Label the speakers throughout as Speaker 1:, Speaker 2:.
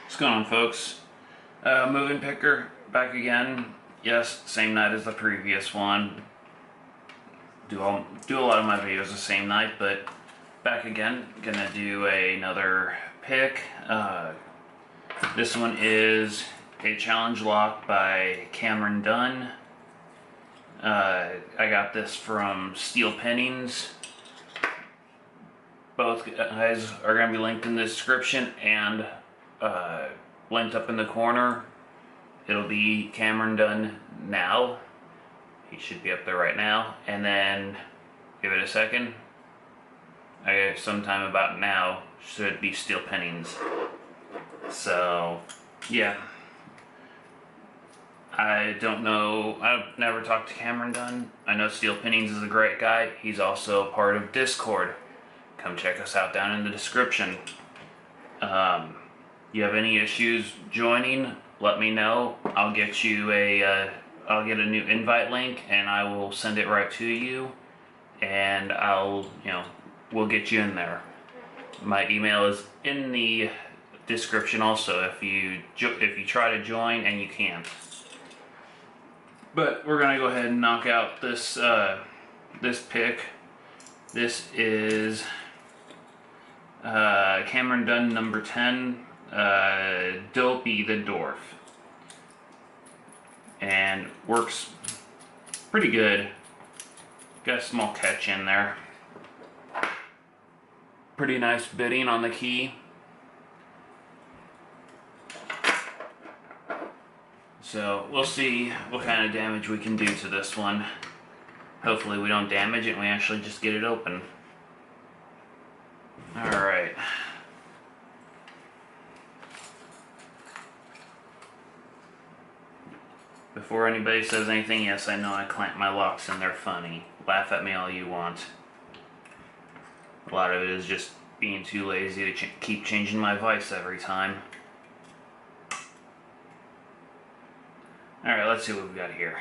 Speaker 1: What's going on, folks? Moving picker back again. Yes, same night as the previous one. Do a lot of my videos the same night, but back again. Gonna do another pick. This one is a challenge lock by Cameron Dunn. I got this from Steel Pinnings. Both guys are going to be linked in the description and linked up in the corner. It'll be Cameron Dunn now. He should be up there right now. And then give it a second. Sometime about now should be Steel Pinnings. So yeah. I don't know. I've never talked to Cameron Dunn. I know Steel Pinnings is a great guy. He's also part of Discord. Come check us out down in the description. You have any issues joining, let me know. I'll get you I'll get a new invite link and I will send it right to you, and we'll get you in there. My email is in the description also if you try to join and you can't. But we're gonna go ahead and knock out this this pick. This is Cameron Dunn number 10, Dopey the dwarf, and works pretty good. Got a small catch in there. Pretty nice bidding on the key. So we'll see what kind of damage we can do to this one. Hopefully we don't damage it and we actually just get it open. Alright. Before anybody says anything, yes, I know I clamp my locks and they're funny. Laugh at me all you want. A lot of it is just being too lazy to keep changing my vise every time. Alright, let's see what we've got here.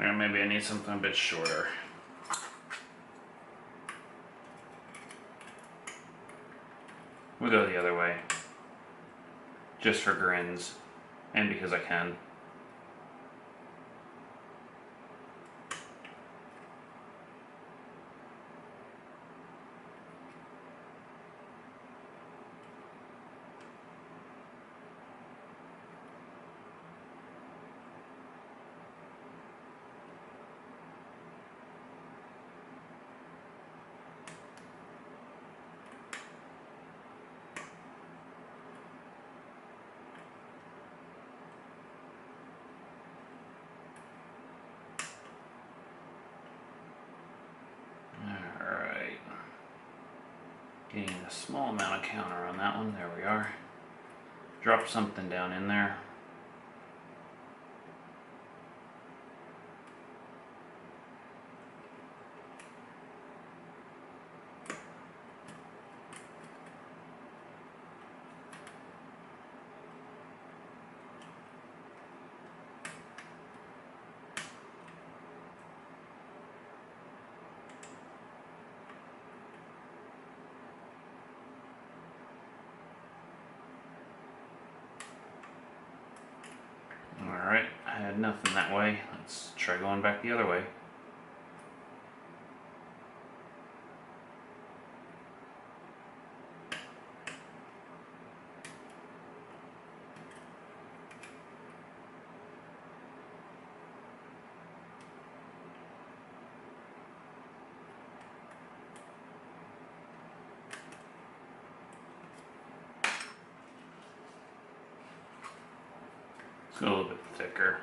Speaker 1: Or maybe I need something a bit shorter. We'll go the other way. Just for grins. And because I can. Getting a small amount of counter on that one. There we are. Drop something down in there. Alright, I had nothing that way. Let's try going back the other way. Let's go a little bit thicker.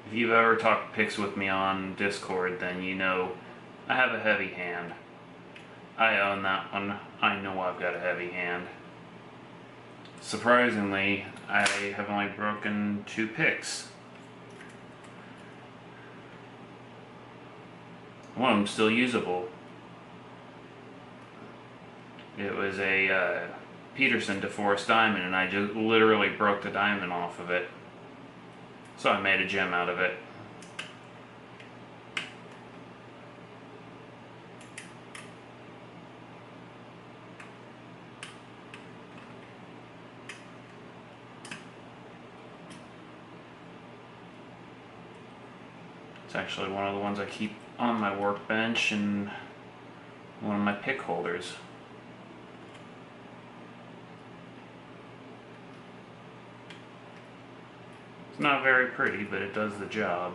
Speaker 1: If you've ever talked picks with me on Discord, then you know I have a heavy hand. I own that one. I know I've got a heavy hand. Surprisingly, I have only broken 2 picks. One of them's still usable. It was a Peterson DeForest diamond, and I just literally broke the diamond off of it. So I made a gem out of it. It's actually one of the ones I keep on my workbench and one of my pick holders. It's not very pretty, but it does the job.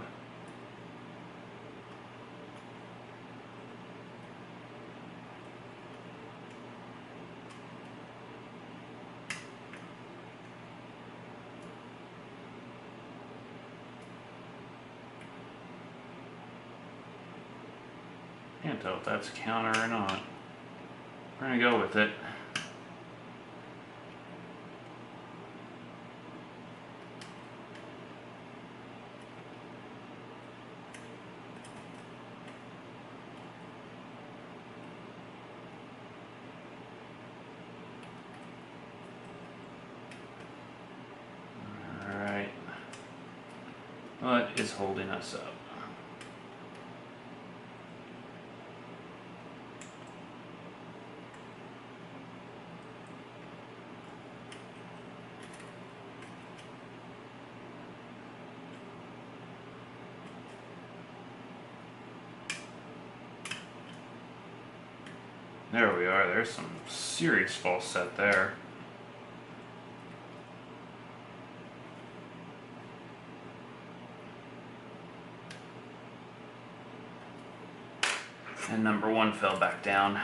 Speaker 1: Can't tell if that's a counter or not. We're gonna go with it. Alright. What is holding us up? There we are, there's some serious false set there. And number 1 fell back down.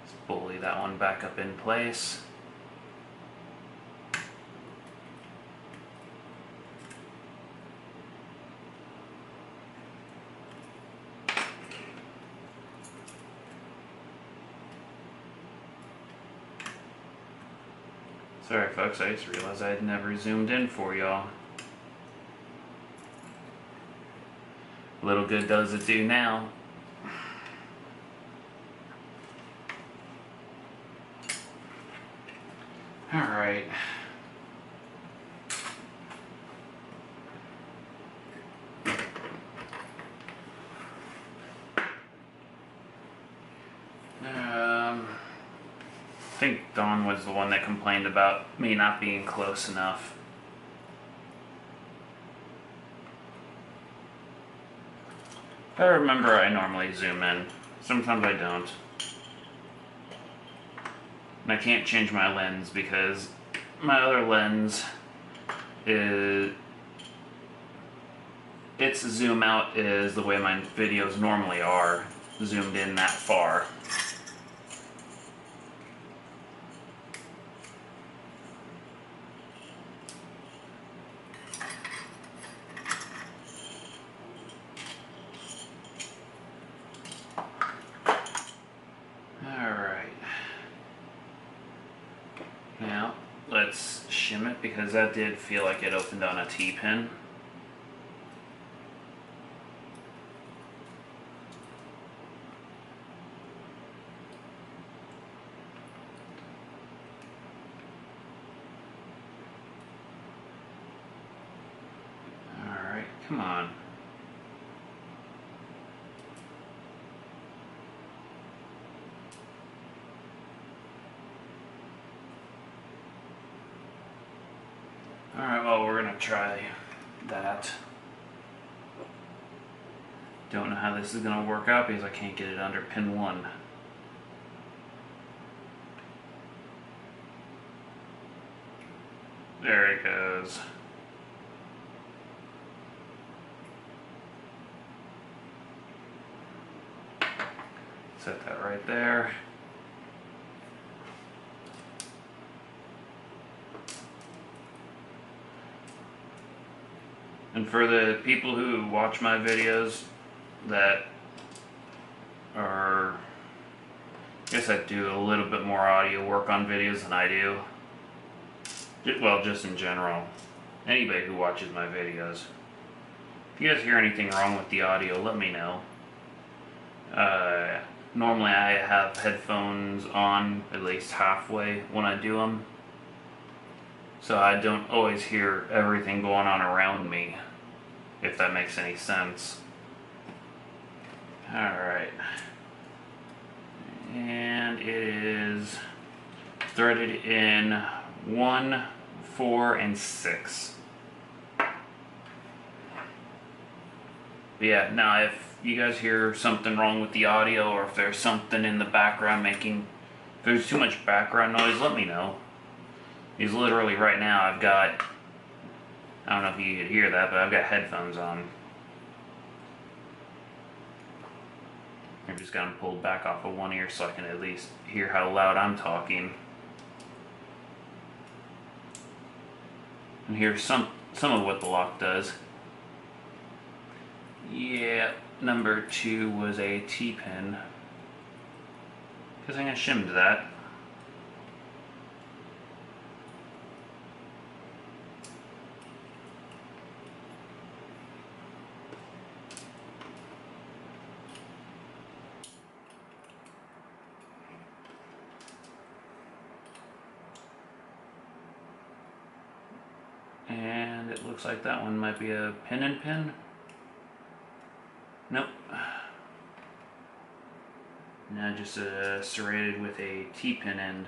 Speaker 1: Let's bully that one back up in place. Sorry folks, I just realized I had never zoomed in for y'all. Little good does it do now. Alright. I think Dawn was the one that complained about me not being close enough. If I remember, I normally zoom in. Sometimes I don't. And I can't change my lens because my other lens is... its zoom out is the way my videos normally are, zoomed in that far. Now, let's shim it because that did feel like it opened on a T-pin. Alright, come on. Alright, well, we're gonna try that. Don't know how this is gonna work out because I can't get it under pin 1. There it goes. Set that right there. And for the people who watch my videos that are, I guess I do a little bit more audio work on videos than I do. Well, just in general. Anybody who watches my videos. If you guys hear anything wrong with the audio, let me know. Normally I have headphones on at least halfway when I do them. So I don't always hear everything going on around me, if that makes any sense. Alright. And it is threaded in 1, 4, and 6. But yeah, now if you guys hear something wrong with the audio, or if there's something in the background if there's too much background noise, let me know. Because literally right now I've got, I don't know if you could hear that, but I've got headphones on. I've just got them pulled back off of one ear so I can at least hear how loud I'm talking. And here's some of what the lock does. Yeah, number 2 was a T-pin. Because I'm going to shim that. And it looks like that one might be a pin and pin. Nope. Now just serrated with a T-pin end.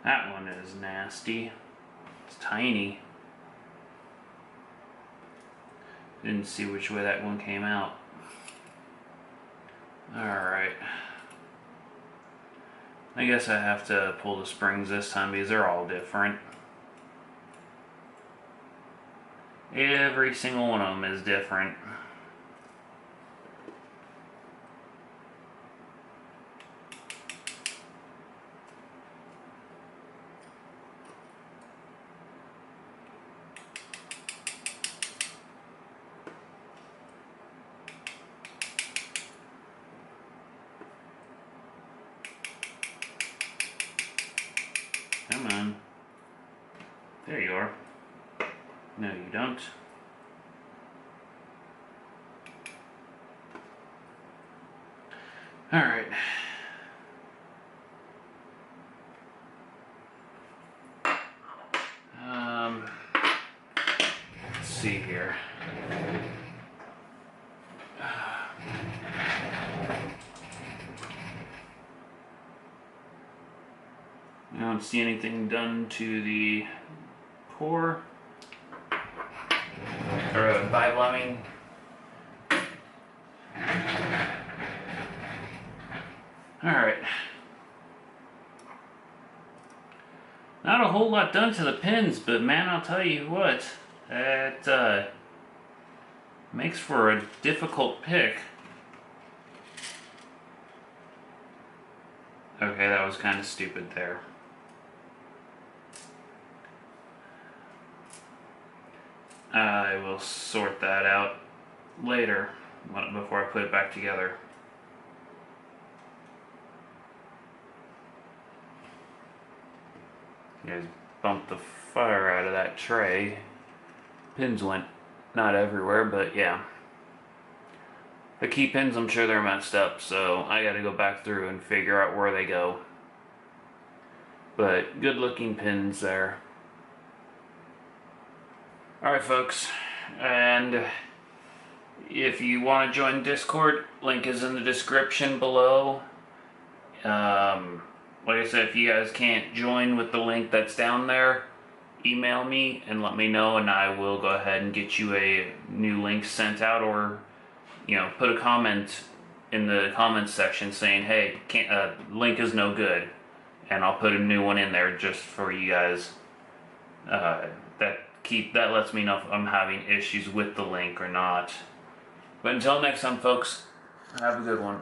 Speaker 1: That one is nasty. It's tiny. Didn't see which way that one came out. Alright. I guess I have to pull the springs this time because they're all different. Every single one of them is different. Come on. There you are. No, you don't. All right. Let's see here. I don't see anything done to the core or Bible, I mean. Alright. Not a whole lot done to the pins, but man, I'll tell you what, that makes for a difficult pick. Okay, that was kind of stupid there. I will sort that out later before I put it back together. You guys bumped the fire out of that tray. Pins went not everywhere, but yeah. The key pins, I'm sure they're messed up, so I gotta go back through and figure out where they go. But good looking pins there. Alright folks, and if you want to join Discord, link is in the description below. Like I said, if you guys can't join with the link that's down there, email me and let me know, and I will go ahead and get you a new link sent out, or put a comment in the comments section saying, hey, link is no good, and I'll put a new one in there just for you guys. That lets me know if I'm having issues with the link or not. But until next time, folks, have a good one.